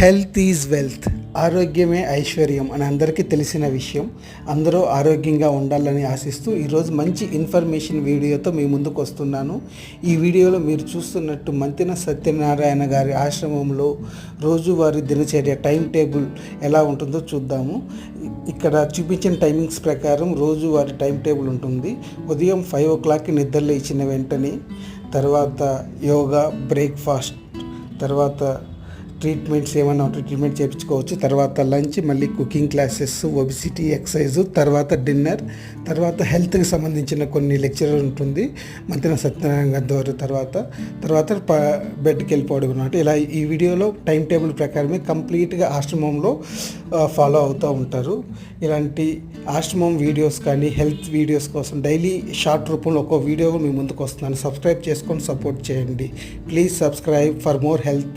Health is wealth, ఆరోగ్యమే ఐశ్వర్యం అని అందరికీ తెలిసిన విషయం. అందరూ ఆరోగ్యంగా ఉండాలని ఆశిస్తూ ఈరోజు మంచి ఇన్ఫర్మేషన్ వీడియోతో మీ ముందుకు వస్తున్నాను. ఈ వీడియోలో మీరు చూస్తున్నట్టు మంతెన సత్యనారాయణ గారి ఆశ్రమంలో రోజువారీ దినచర్య టైం టేబుల్ ఎలా ఉంటుందో చూద్దాము. ఇక్కడ చూపించిన టైమింగ్స్ ప్రకారం రోజువారీ టైం టేబుల్ ఉంటుంది. ఉదయం 5 o'clockకి నిద్రలో ఇచ్చిన వెంటనే తర్వాత యోగా, బ్రేక్ఫాస్ట్, తర్వాత ట్రీట్మెంట్స్ ఏమైనా ఉంటే ట్రీట్మెంట్ చేయించుకోవచ్చు. తర్వాత లంచ్, మళ్ళీ కుకింగ్ క్లాసెస్, ఒబిసిటీ ఎక్సర్సైజ్, తర్వాత డిన్నర్, తర్వాత హెల్త్కి సంబంధించిన కొన్ని లెక్చరర్ ఉంటుంది మంతెన సత్యనారాయణ గారి ద్వారా. తర్వాత బెడ్కి వెళ్ళిపోవడం అన్నమాట. ఇలా ఈ వీడియోలో టైం టేబుల్ ప్రకారమే కంప్లీట్గా ఆశ్రమంలో ఫాలో అవుతూ ఉంటారు. ఇలాంటి ఆశ్రమం వీడియోస్ కానీ హెల్త్ వీడియోస్ కోసం డైలీ షార్ట్ రూపంలో ఒక వీడియో మీ ముందుకు వస్తున్నాను. సబ్స్క్రైబ్ చేసుకొని సపోర్ట్ చేయండి. Please subscribe for more health.